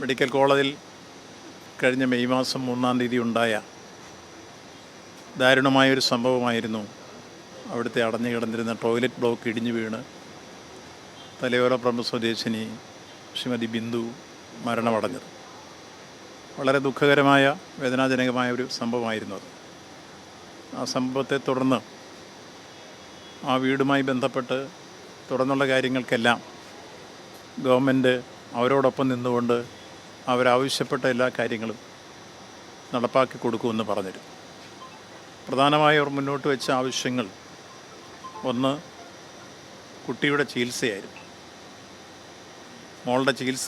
Medical കോളേജിൽ കഴിഞ്ഞ May മാസം 3-ാം തീയതി ഉണ്ടായ ദാരുണമായൊരു സംഭവമായിരുന്നു അവിടുത്തെ അടഞ്ഞു കിടന്നിരുന്ന ടോയ്ലറ്റ് ബ്ലോക്ക് ഇടിഞ്ഞു വീണ് തലയോലപ്പറമ്പ് സ്വദേശിനി ശ്രീമതി ബിന്ദു മരണമടഞ്ഞത്. വളരെ ദുഃഖകരമായ വേദനാജനകമായ ഒരു സംഭവമായിരുന്നു അത്. ആ സംഭവത്തെ തുടർന്ന് ആ വീടുമായി ബന്ധപ്പെട്ട് തുടർന്നുള്ള കാര്യങ്ങൾക്കെല്ലാം ഗവൺമെൻറ് അവരോടൊപ്പം നിന്നുകൊണ്ട് അവരാവശ്യപ്പെട്ട എല്ലാ കാര്യങ്ങളും നടപ്പാക്കി കൊടുക്കുമെന്ന് പറഞ്ഞിരുന്നു. പ്രധാനമായി അവർ മുന്നോട്ട് വെച്ച ആവശ്യങ്ങൾ ഒന്ന് കുട്ടിയുടെ ചികിത്സയായിരുന്നു. മോളുടെ ചികിത്സ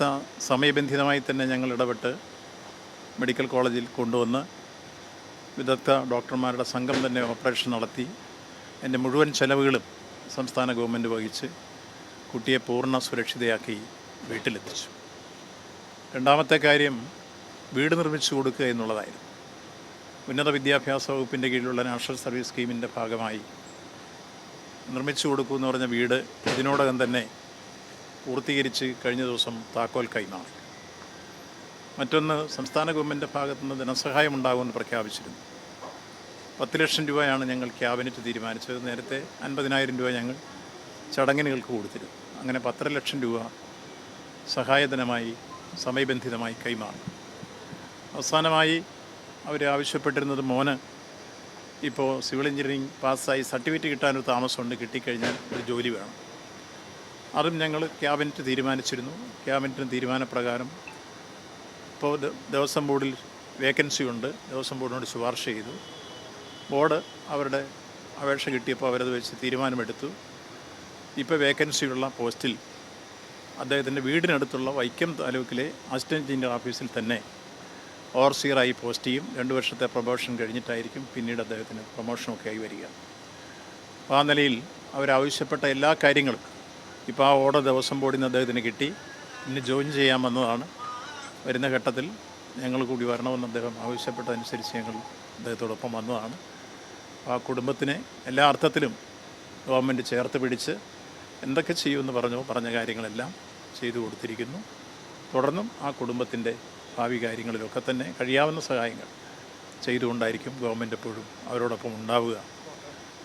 സമയബന്ധിതമായി തന്നെ ഞങ്ങൾ ഇടപെട്ട് മെഡിക്കൽ കോളേജിൽ കൊണ്ടുവന്ന് വിദഗ്ധ ഡോക്ടർമാരുടെ സംഘം തന്നെ ഓപ്പറേഷൻ നടത്തി അതിൻ്റെ മുഴുവൻ ചെലവുകളും സംസ്ഥാന ഗവൺമെൻറ് വഹിച്ച് കുട്ടിയെ പൂർണ്ണ സുരക്ഷിതയാക്കി വീട്ടിലെത്തിച്ചു. രണ്ടാമത്തെ കാര്യം വീട് നിർമ്മിച്ചു കൊടുക്കുക എന്നുള്ളതായിരുന്നു. ഉന്നത വിദ്യാഭ്യാസ വകുപ്പിൻ്റെ കീഴിലുള്ള നാഷണൽ സർവീസ് സ്കീമിൻ്റെ ഭാഗമായി നിർമ്മിച്ചു കൊടുക്കുമെന്ന് പറഞ്ഞ വീട് ഇതിനോടകം തന്നെ പൂർത്തീകരിച്ച് കഴിഞ്ഞ ദിവസം താക്കോൽ കൈമാറി. മറ്റൊന്ന്, സംസ്ഥാന ഗവൺമെൻറ് ഭാഗത്തുനിന്ന് ധനസഹായം ഉണ്ടാകുമെന്ന് പ്രഖ്യാപിച്ചിരുന്നു. 10 ലക്ഷം രൂപയാണ് ഞങ്ങൾ ക്യാബിനറ്റ് തീരുമാനിച്ചത്. നേരത്തെ 50,000 രൂപ ഞങ്ങൾ ചടങ്ങിനുകൾക്ക് കൊടുത്തിരുന്നു. അങ്ങനെ 10 ലക്ഷം രൂപ സഹായധനമായി സമയബന്ധിതമായി കൈമാറി. അവസാനമായി അവർ ആവശ്യപ്പെട്ടിരുന്നത് മോന് ഇപ്പോൾ സിവിൽ എഞ്ചിനീയറിംഗ് പാസ്സായി സർട്ടിഫിക്കറ്റ് കിട്ടാനൊരു താമസമുണ്ട്, കിട്ടിക്കഴിഞ്ഞാൽ ഒരു ജോലി വേണം. അതും ഞങ്ങൾ ക്യാബിനറ്റ് തീരുമാനിച്ചിരുന്നു. ക്യാബിനറ്റിന് തീരുമാനപ്രകാരം ഇപ്പോൾ ദേവസ്വം ബോർഡിൽ വേക്കൻസി ഉണ്ട്. ദേവസ്വം ബോർഡിനോട് ശുപാർശ ചെയ്തു. ബോർഡ് അവരുടെ അപേക്ഷ കിട്ടിയപ്പോൾ അവരത് വെച്ച് തീരുമാനമെടുത്തു. ഇപ്പോൾ വേക്കൻസിയുള്ള പോസ്റ്റിൽ അദ്ദേഹത്തിൻ്റെ വീടിനടുത്തുള്ള വൈക്കം താലൂക്കിലെ അസിസ്റ്റൻറ്റ് എഞ്ചിനീയർ ഓഫീസിൽ തന്നെ ഓവർസിയറായി പോസ്റ്റ് ചെയ്യും. 2 വർഷത്തെ പ്രൊമോഷൻ കഴിഞ്ഞിട്ടായിരിക്കും പിന്നീട് അദ്ദേഹത്തിന് പ്രൊമോഷനൊക്കെ ആയി വരിക. അപ്പോൾ ആ നിലയിൽ അവരാവശ്യപ്പെട്ട എല്ലാ കാര്യങ്ങളും ഇപ്പോൾ ആ ഓർഡർ ദേവസ്വം ബോർഡിൽ നിന്ന് അദ്ദേഹത്തിന് കിട്ടി. ഇന്ന് ജോയിൻ ചെയ്യാമെന്നതാണ്. വരുന്ന ഘട്ടത്തിൽ ഞങ്ങൾ കൂടി വരണമെന്ന് അദ്ദേഹം ആവശ്യപ്പെട്ടതനുസരിച്ച് ഞങ്ങൾ അദ്ദേഹത്തോടൊപ്പം വന്നതാണ്. ആ കുടുംബത്തിനെ എല്ലാ അർത്ഥത്തിലും ഗവൺമെൻറ് ചേർത്ത് പിടിച്ച് എന്തൊക്കെ ചെയ്യുമെന്ന് പറഞ്ഞ കാര്യങ്ങളെല്ലാം ചെയ്തു കൊടുത്തിരിക്കുന്നു. തുടർന്നും ആ കുടുംബത്തിൻ്റെ ഭാവി കാര്യങ്ങളിലൊക്കെ തന്നെ കഴിയാവുന്ന സഹായങ്ങൾ ചെയ്തുകൊണ്ടായിരിക്കും ഗവൺമെൻറ് എപ്പോഴും അവരോടൊപ്പം ഉണ്ടാവുക.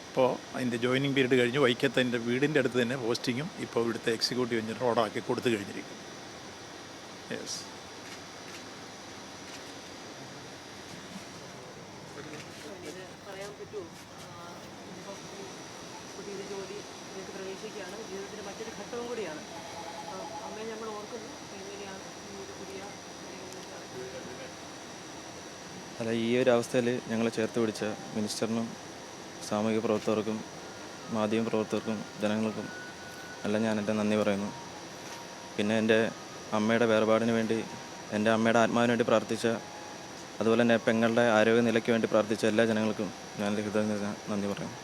അപ്പോൾ അതിൻ്റെ ജോയിനിങ് പീരീഡ് കഴിഞ്ഞ് വൈക്കത്ത് എൻ്റെ വീടിൻ്റെ അടുത്ത് തന്നെ പോസ്റ്റിങ്ങും ഇപ്പോൾ ഇവിടുത്തെ എക്സിക്യൂട്ടീവ് എഞ്ചിനീയർ ഓർഡറാക്കി കൊടുത്തു കഴിഞ്ഞിരിക്കുന്നു. യെസ്. ജീവിതത്തിൻ്റെ മറ്റൊരു ഘട്ടവും കൂടിയാണ്. അമ്മയെ നമ്മൾ ഓർക്കുന്നു. എങ്ങനെയാണ് പുതിയ അല്ല, ഈ ഒരു അവസ്ഥയിൽ ഞങ്ങളെ ചേർത്ത് പിടിച്ച മിനിസ്റ്ററിനും സാമൂഹിക പ്രവർത്തകർക്കും മാധ്യമ പ്രവർത്തകർക്കും ജനങ്ങൾക്കും എല്ലാം ഞാൻ എൻ്റെ നന്ദി പറയുന്നു. പിന്നെ എൻ്റെ അമ്മയുടെ വേർപാടിന് വേണ്ടി, എൻ്റെ അമ്മയുടെ ആത്മാവിന് വേണ്ടി പ്രാർത്ഥിച്ച, അതുപോലെ തന്നെ പെങ്ങളുടെ ആരോഗ്യനിലയ്ക്ക് വേണ്ടി പ്രാർത്ഥിച്ച എല്ലാ ജനങ്ങൾക്കും ഞാൻ ഹൃദയം നന്ദി പറയുന്നു.